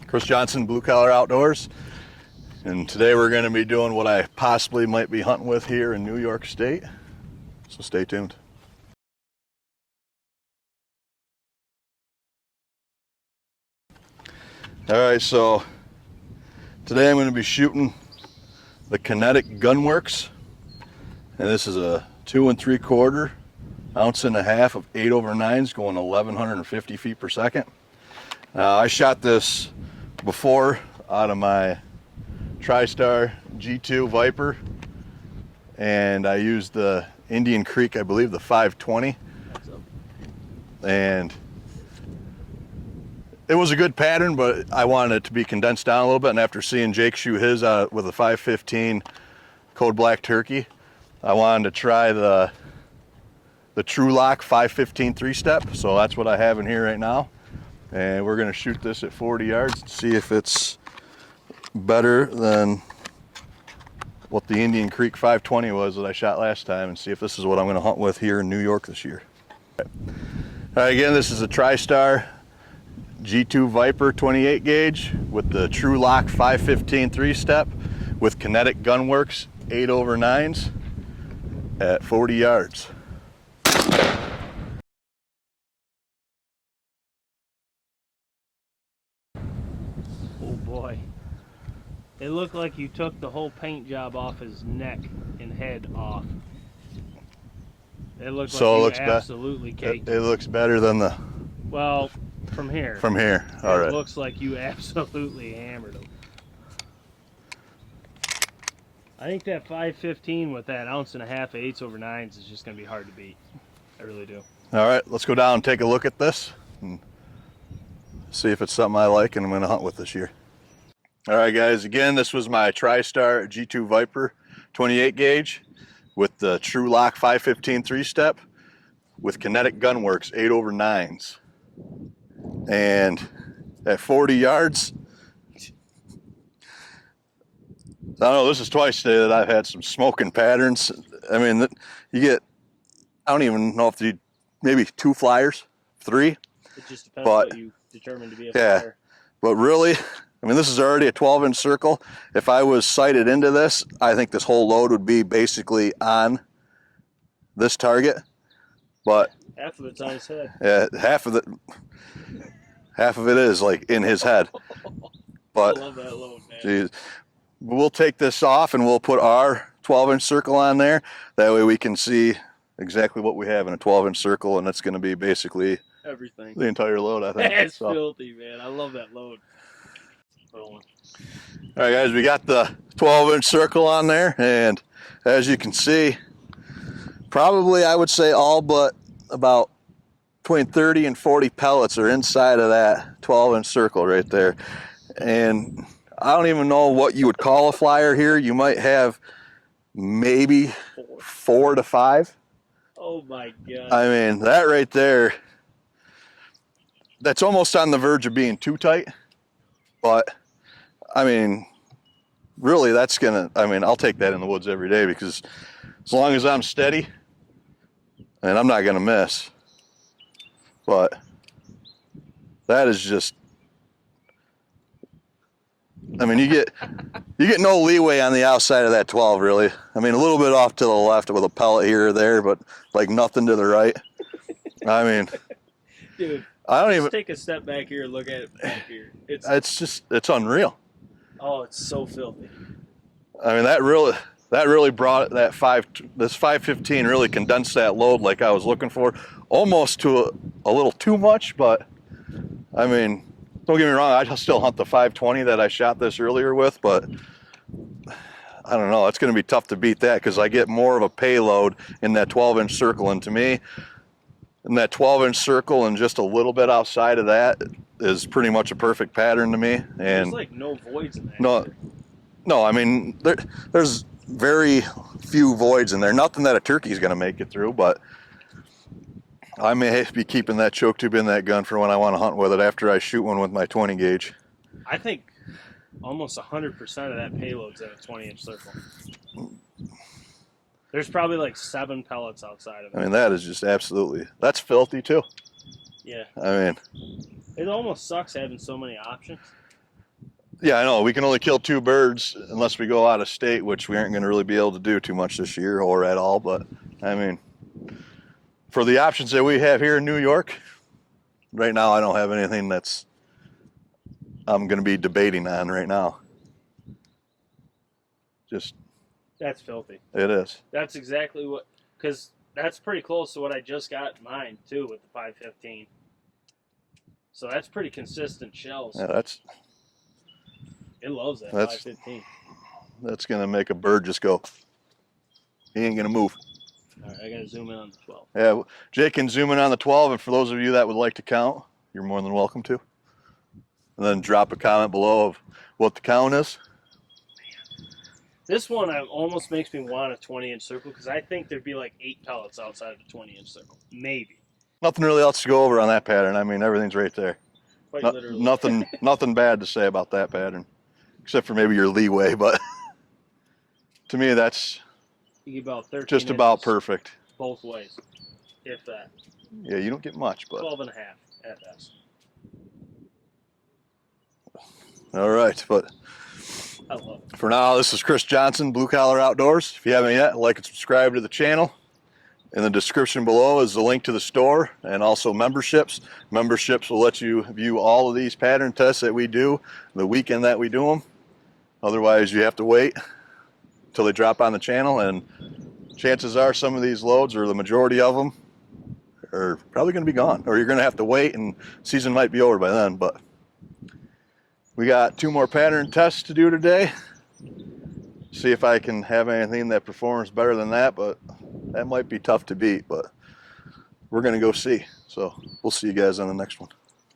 Chris Johnson, Blue Collar Outdoors, and today we're going to be doing what I possibly might be hunting with here in New York State, so stay tuned. Alright, so today I'm going to be shooting the Kinetic Gunwerks, and this is a 2 3/4 ounce and a half of 8/9s going 1150 feet per second. I shot this before out of my TriStar G2 Viper, and I used the Indian Creek, I believe the 520, and it was a good pattern, but I wanted it to be condensed down a little bit, and after seeing Jake shoot his with a 515 Code Black Turkey, I wanted to try the trulock 515 3-step, so that's what I have in here right now. And we're going to shoot this at 40 yards to see if it's better than what the Indian Creek 520 was that I shot last time, and see if this is what I'm going to hunt with here in New York this year. All right, again, this is a TriStar G2 Viper 28 gauge with the trulock 515 3-step with Kinetic Gunwerks 8/9s at 40 yards. Oh boy. It looked like you took the whole paint job off his neck and head off. It looked So like you absolutely caked it looks better than the... Well, from here. From here, all right. It looks like you absolutely hammered him. I think that 515 with that ounce and a half of 8/9s is just going to be hard to beat. I really do. All right, let's go down and take a look at this and see if it's something I like and I'm going to hunt with this year. All right, guys, again, this was my TriStar G2 Viper 28 gauge with the trulock 515 3-step with Kinetic Gunwerks 8/9s. And at 40 yards, I don't know, this is twice today that I've had some smoking patterns. I mean, you get, I don't even know if you, maybe 2 flyers, 3. It just depends what you determine to be a flyer. But really, I mean, this is already a 12-inch circle. If I was sighted into this, I think this whole load would be basically on this target. But half of it's on his head. Yeah, half of it is like in his head. But I love that load, man. Geez, we'll take this off and we'll put our 12-inch circle on there. That way we can see exactly what we have in a 12-inch circle, and that's going to be basically everything, the entire load, I think. That's filthy, man. I love that load. All right, guys, we got the 12-inch circle on there, and as you can see, probably I would say all but about between 30 and 40 pellets are inside of that 12-inch circle right there. And I don't even know what you would call a flyer here. You might have maybe 4 to 5. Oh my God. I mean, that right there, that's almost on the verge of being too tight. But, I mean, really that's gonna, I mean, I'll take that in the woods every day, because as long as I'm steady, and I'm not gonna miss. But that is just, I mean, you get no leeway on the outside of that 12, really. I mean, a little bit off to the left with a pellet here or there, but like nothing to the right. I mean, dude, I don't even take a step back here and look at it back here. It's unreal. Oh, it's so filthy. I mean, that really brought this 515 really condensed that load like I was looking for, almost to a little too much. But I mean, don't get me wrong, I still hunt the 520 that I shot this earlier with, but I don't know, it's going to be tough to beat that, because I get more of a payload in that 12-inch circle, and to me, in that 12-inch circle and just a little bit outside of that is pretty much a perfect pattern to me. And there's like no voids in that. No, I mean, there's very few voids in there. Nothing that a turkey's going to make it through, but I may be keeping that choke tube in that gun for when I want to hunt with it after I shoot one with my 20 gauge. I think almost 100% of that payload's in a 20-inch circle. There's probably like 7 pellets outside of it. I mean, that is just absolutely, that's filthy too. Yeah. I mean, it almost sucks having so many options. Yeah, I know. We can only kill 2 birds unless we go out of state, which we aren't going to really be able to do too much this year or at all. But I mean, for the options that we have here in New York, right now I don't have anything that's I'm going to be debating on right now. Just That's filthy. it is. That's exactly what, because that's pretty close to what I just got in mine too with the 515. So that's pretty consistent shells. Yeah, It loves that that's 515. that's going to make a bird just go. He ain't going to move. All right, I gotta zoom in on the 12. Yeah, Jake can zoom in on the 12, and for those of you that would like to count, you're more than welcome to. And then drop a comment below of what the count is. This one almost makes me want a 20-inch circle because I think there'd be like 8 pellets outside of the 20-inch circle. Maybe. Nothing really else to go over on that pattern. I mean, everything's right there. Quite literally. Nothing bad to say about that pattern, except for maybe your leeway. But to me, that's You get about 13 just about inches perfect. both ways, if that. Yeah, you don't get much, but 12 and a half at best. all right. But I love it. for now, this is Chris Johnson, Blue Collar Outdoors. If you haven't yet, like and subscribe to the channel. In the description below is the link to the store and also memberships. Memberships will let you view all of these pattern tests that we do the weekend that we do them. Otherwise, you have to wait until they drop on the channel, and chances are some of these loads, or the majority of them, are probably going to be gone, or you're going to have to wait and season might be over by then. But we got 2 more pattern tests to do today. See if I can have anything that performs better than that, but that might be tough to beat, but we're going to go see. So we'll see you guys on the next one.